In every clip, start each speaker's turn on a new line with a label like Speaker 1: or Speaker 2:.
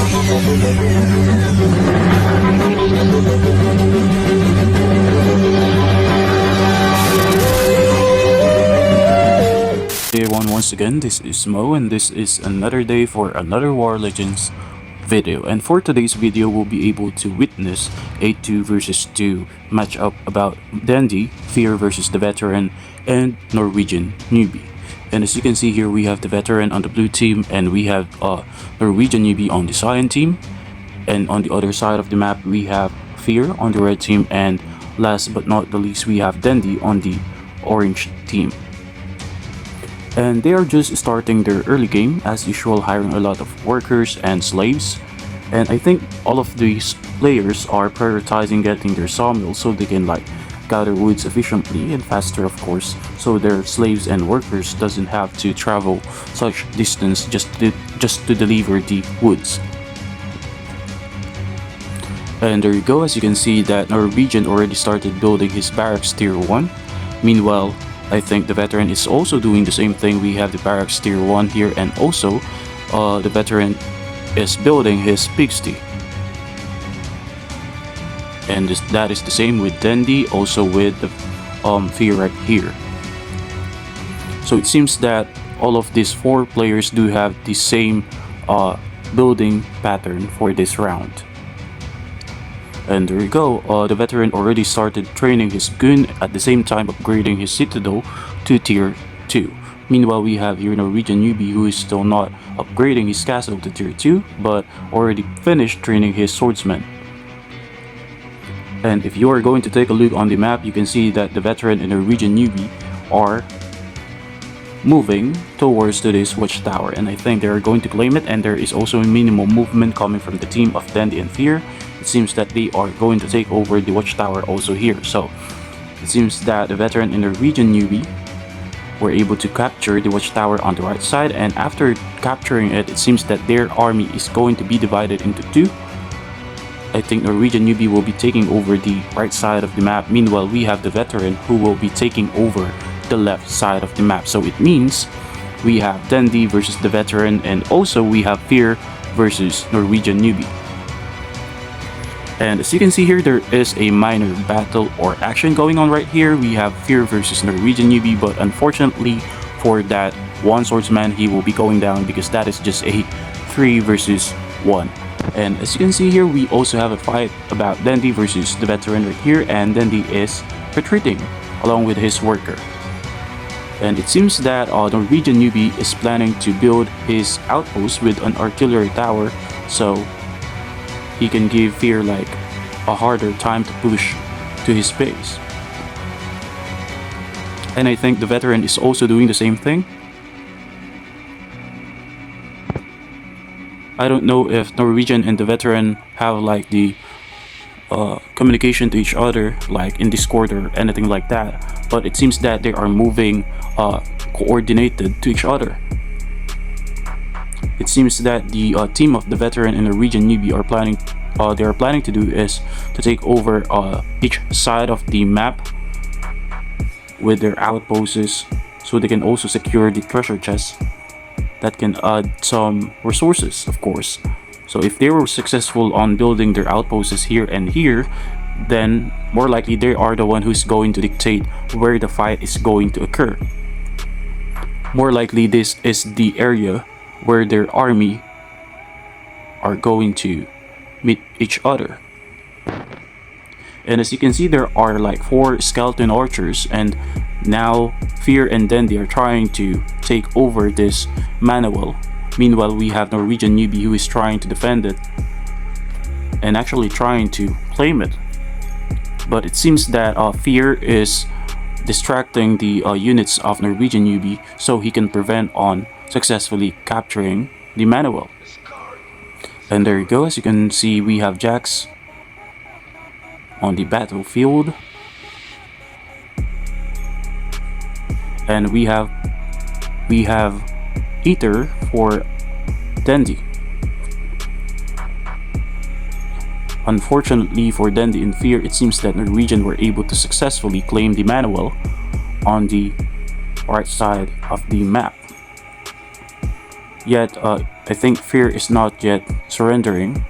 Speaker 1: Hey everyone, once again, this is Mo, and this is another day for another War Legends video. And for today's video, we'll be able to witness a 2 versus 2 matchup about Dendy Fear versus the Veteran and Norwegian Newbie. And as you can see here, we have the Veteran on the blue team, and we have Norwegian Newbie on the cyan team. And on the other side of the map, we have Fear on the red team, and last but not the least, we have Dendy on the orange team. And they are just starting their early game as usual, hiring a lot of workers and slaves. And I think all of these players are prioritizing getting their sawmill so they can gather woods efficiently and faster, of course, so their slaves and workers doesn't have to travel such distance just to deliver the woods. And there you go, as you can see that Norwegian already started building his barracks tier 1. Meanwhile, I think the Veteran is also doing the same thing. We have the barracks tier 1 here, and also the Veteran is building his pigsty. And that is the same with Dendy, also with the Fear right here. So it seems that all of these 4 players do have the same building pattern for this round. And there you go, the Veteran already started training his gun, at the same time upgrading his citadel to tier 2. Meanwhile, we have here Norwegian Newbie, who is still not upgrading his castle to tier 2, but already finished training his swordsman. And if you are going to take a look on the map, you can see that the Veteran and Norwegian Newbie are moving towards to this watchtower, and I think they are going to claim it. And there is also a minimal movement coming from the team of Dendy and Fear. It seems that they are going to take over the watchtower also here. So it seems that the Veteran and Norwegian Newbie were able to capture the watchtower on the right side, and after capturing it, it seems that their army is going to be divided into 2. I think Norwegian Newbie will be taking over the right side of the map. Meanwhile, we have the Veteran who will be taking over the left side of the map. So it means we have Dendy versus the Veteran, and also we have Fear versus Norwegian Newbie. And as you can see here, there is a minor battle or action going on right here. We have Fear versus Norwegian Newbie, but unfortunately for that one swordsman, he will be going down because that is just a 3 versus 1. And as you can see here, we also have a fight about Dendy versus the Veteran right here, and Dendy is retreating along with his worker. And it seems that Norwegian Newbie is planning to build his outpost with an artillery tower, so he can give Fear a harder time to push to his base. And I think the Veteran is also doing the same thing. I don't know if Norwegian and the Veteran have the communication to each other in Discord or anything like that, but it seems that they are moving coordinated to each other. It seems that the team of the Veteran and Norwegian Newbie are planning to do is to take over each side of the map with their outposts, so they can also secure the treasure chests that can add some resources, of course. So if they were successful on building their outposts here and here, then more likely they are the one who's going to dictate where the fight is going to occur. More likely this is the area where their army are going to meet each other. And as you can see, there are 4 skeleton archers, and now Fear and Dendy are trying to take over this manual. Meanwhile, we have Norwegian Newbie who is trying to defend it and actually trying to claim it. But it seems that Fear is distracting the units of Norwegian Newbie so he can prevent on successfully capturing the manual. And there you go, as you can see, we have Jax on the battlefield, and we have Eater for Dendy. Unfortunately for Dendy and Fear, it seems that Norwegian were able to successfully claim the manual on the right side of the map. Yet I think Fear is not yet surrendering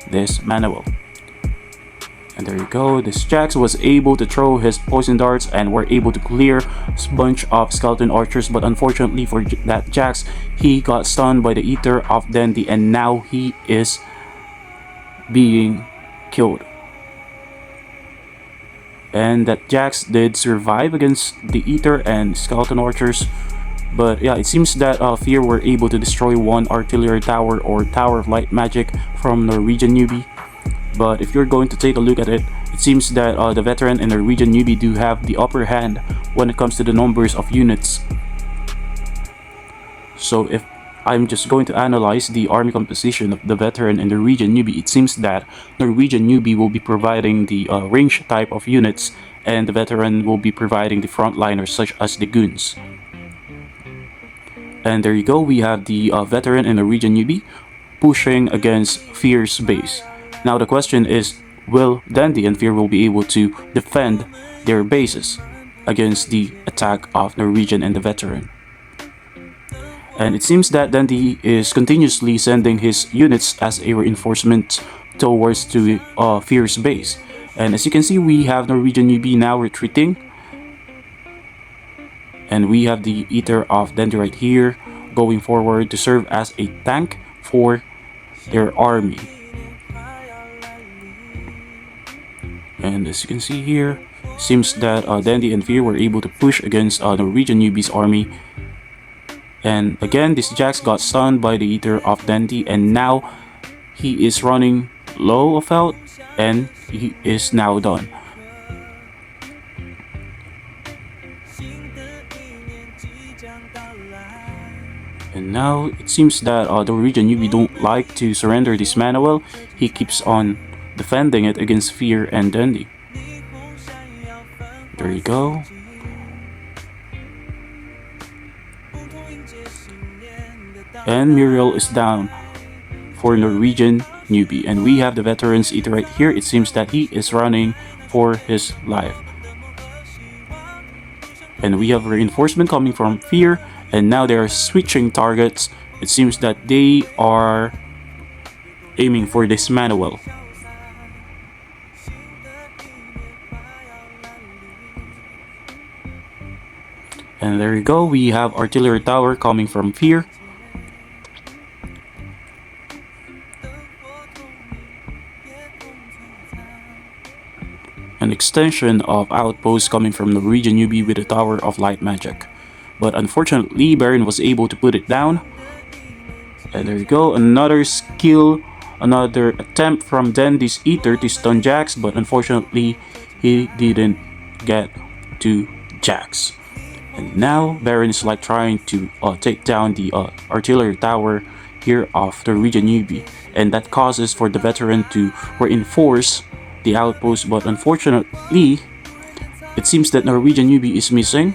Speaker 1: this manual. And there you go, this Jax was able to throw his poison darts and were able to clear a bunch of skeleton archers, but unfortunately for that Jax, he got stunned by the Ether of Dendy and now he is being killed. And that Jax did survive against the Ether and skeleton archers, but yeah, it seems that Fear were able to destroy one artillery tower or tower of light magic from Norwegian newbie. But if you're going to take a look at it, it seems that the veteran and Norwegian newbie do have the upper hand when it comes to the numbers of units. So if I'm just going to analyze the army composition of the veteran and Norwegian newbie, it seems that Norwegian newbie will be providing the range type of units and the veteran will be providing the frontliners such as the goons. And there you go, we have the veteran and Norwegian newbie pushing against Fear's base. Now the question is, will Dendy and Fear will be able to defend their bases against the attack of Norwegian and the veteran? And it seems that Dendy is continuously sending his units as a reinforcement towards to Fear's base. And as you can see, we have Norwegian newbie now retreating. And we have the Ether of Dendy right here going forward to serve as a tank for their army. And as you can see here, seems that Dendy and Fear were able to push against Norwegian newbie's army. And again, this Jax got stunned by the Ether of Dendy and now he is running low of health and he is now done. And now it seems that the Norwegian newbie don't like to surrender this manual. He keeps on defending it against Fear and Dendy. There you go. And Muriel is down for Norwegian newbie. And we have the veteran's Ether right here. It seems that he is running for his life. And we have reinforcement coming from Fear. And now they are switching targets. It seems that they are aiming for this manual. And there you go, we have artillery tower coming from Fear. An extension of outpost coming from the Norwegian newbie with a tower of light magic. But unfortunately, Baron was able to put it down. And there you go, another skill, another attempt from Dendy's Ether to stun Jax, but unfortunately, he didn't get to Jax. And now Baron is like trying to take down the artillery tower here of the Norwegian newbie, and that causes for the veteran to reinforce the outpost, but unfortunately it seems that Norwegian newbie is missing.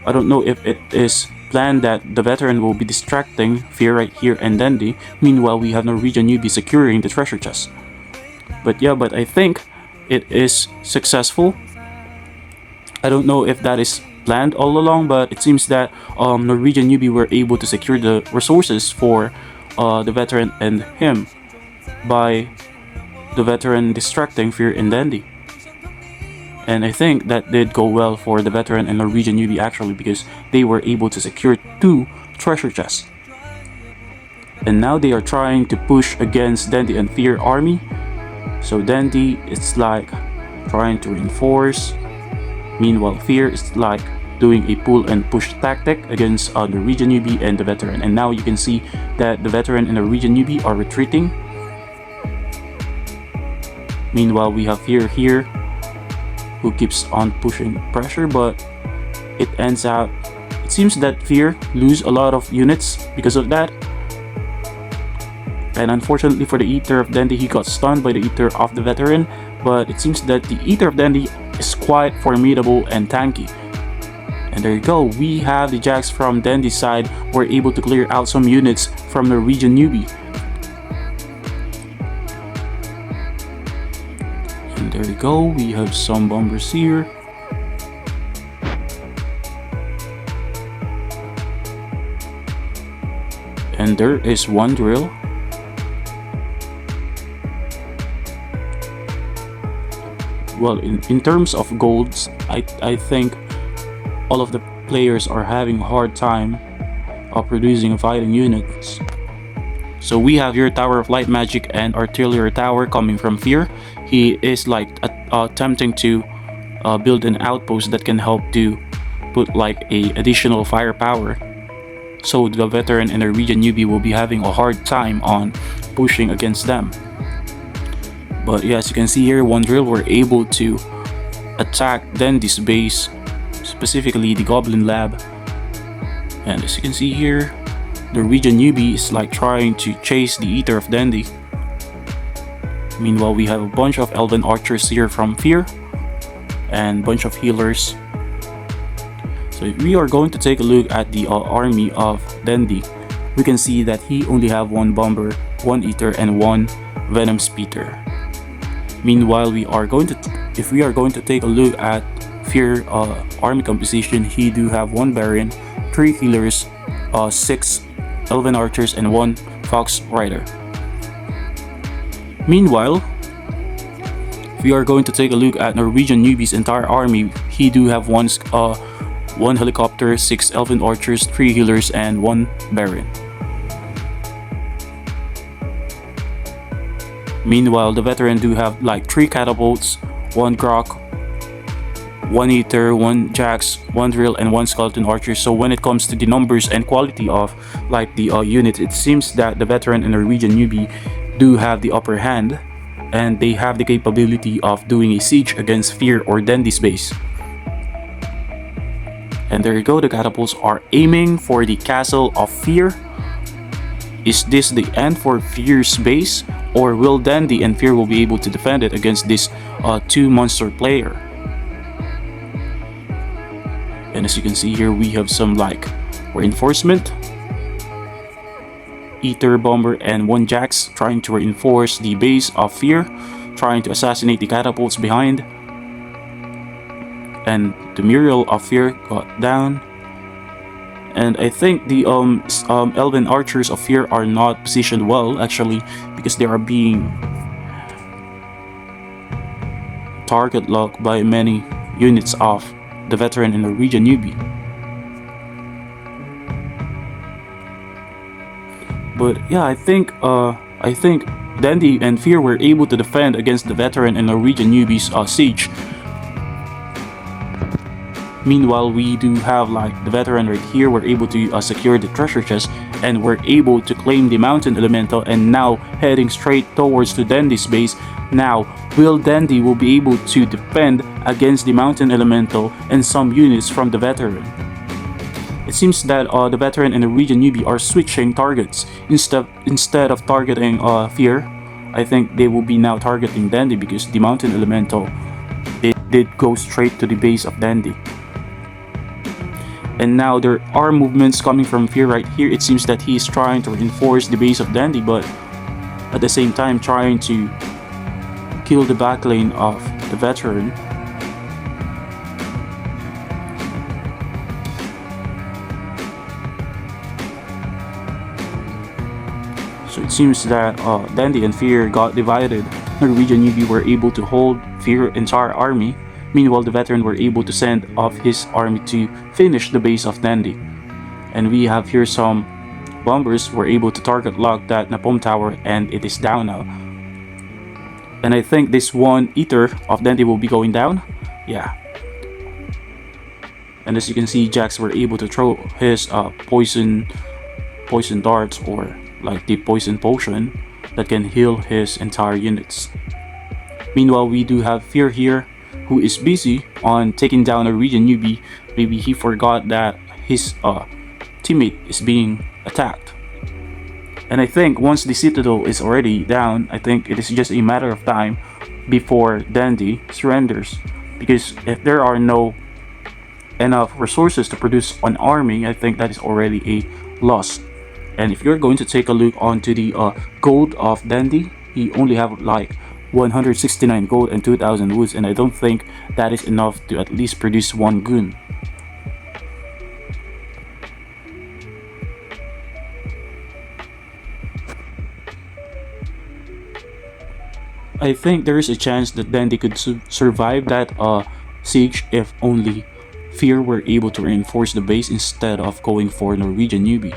Speaker 1: I don't know if it is planned that the veteran will be distracting Fear right here and Dendy. Meanwhile, we have Norwegian newbie securing the treasure chest. But yeah, but I think it is successful. I don't know if that is planned all along, but it seems that Norwegian newbie were able to secure the resources for the veteran and him by the veteran distracting Fear and Dendy. And I think that did go well for the veteran and Norwegian newbie actually, because they were able to secure 2 treasure chests. And now they are trying to push against Dendy and Fear army. So Dendy is like trying to reinforce. Meanwhile, Fear is like doing a pull and push tactic against the Norwegian newbie and the veteran. And now you can see that the veteran and the Norwegian newbie are retreating. Meanwhile, we have Fear here who keeps on pushing pressure, but it ends out. It seems that Fear lose a lot of units because of that. And unfortunately for the Ether of Dendy, he got stunned by the Ether of the veteran. But it seems that the Ether of Dendy is quite formidable and tanky. And there you go, we have the Jax from Dendy's side were able to clear out some units from the Norwegian newbie. And there you go, we have some bombers here. And And there is one drill. Well, in terms of golds, I think all of the players are having a hard time of producing fighting units. So we have your Tower of Light Magic and Artillery Tower coming from Fear. He is like attempting to build an outpost that can help to put like a additional firepower. So the Veteran and the Norwegian newbie will be having a hard time on pushing against them. But yeah, as you can see here, one drill were able to attack Dendy's base, specifically the Goblin Lab. And as you can see here, the Norwegian newbie is like trying to chase the Eater of Dendy. Meanwhile, we have a bunch of Elven Archers here from Fear and a bunch of healers. So if we are going to take a look at the army of Dendy, we can see that he only have one Bomber, one Eater, and one Venom Speeder. Meanwhile, if we are going to take a look at Fear army composition, he do have one Baron, 3 healers, 6 Elven Archers, and 1 Fox Rider. Meanwhile, if we are going to take a look at Norwegian newbie's entire army, he do have one helicopter, 6 Elven Archers, 3 healers, and 1 Baron. Meanwhile, the Veteran do have like 3 catapults, 1 Grok, 1 Eater, 1 Jax, 1 Drill, and 1 Skeleton Archer. So when it comes to the numbers and quality of like the unit, it seems that the Veteran and the Norwegian newbie do have the upper hand, and they have the capability of doing a siege against Fear or Dendy's base. And there you go, the catapults are aiming for the Castle of Fear. Is this the end for Fear's base, or will Dendy and Fear will be able to defend it against this 2 monster player? And as you can see here, we have some like reinforcement. Eater, Bomber, and 1 Jax trying to reinforce the base of Fear, trying to assassinate the catapults behind. And the Muriel of Fear got down. And I think the Elven Archers of Fear are not positioned well, actually, because they are being target locked by many units of the Veteran and Norwegian newbie. But yeah, I think Dendy and Fear were able to defend against the Veteran and Norwegian newbie's siege. Meanwhile, we do have like the Veteran right here. We're able to secure the treasure chest, and we're able to claim the Mountain Elemental, and now heading straight towards to Dendy's base. Now, will Dendy will be able to defend against the Mountain Elemental and some units from the Veteran? It seems that the Veteran and the Norwegian newbie are switching targets. Instead of targeting Fear, I think they will be now targeting Dendy, because the Mountain Elemental did go straight to the base of Dendy. And now there are movements coming from Fear right here. It seems that he is trying to reinforce the base of Dendy, but at the same time trying to kill the backlane of the Veteran. So it seems that Dendy and Fear got divided. Norwegian newbie were able to hold Fear's entire army. Meanwhile, the Veteran were able to send off his army to finish the base of Dendy. And we have here some bombers were able to target lock that Napalm Tower, and it is down now. And I think this 1 Eater of Dendy will be going down. Yeah. And as you can see, Jax were able to throw his poison darts, or like the poison potion that can heal his entire units. Meanwhile, we do have Fear here, who is busy on taking down a Norwegian newbie. Maybe he forgot that his teammate is being attacked. And I think once the Citadel is already down, I think it is just a matter of time before Dendy surrenders. Because if there are no enough resources to produce an army, I think that is already a loss. And if you're going to take a look onto the gold of Dendy, he only have like 169 gold and 2000 woods, and I don't think that is enough to at least produce 1 goon. I think there is a chance that Dandy could survive that siege if only Fear were able to reinforce the base instead of going for Norwegian newbie.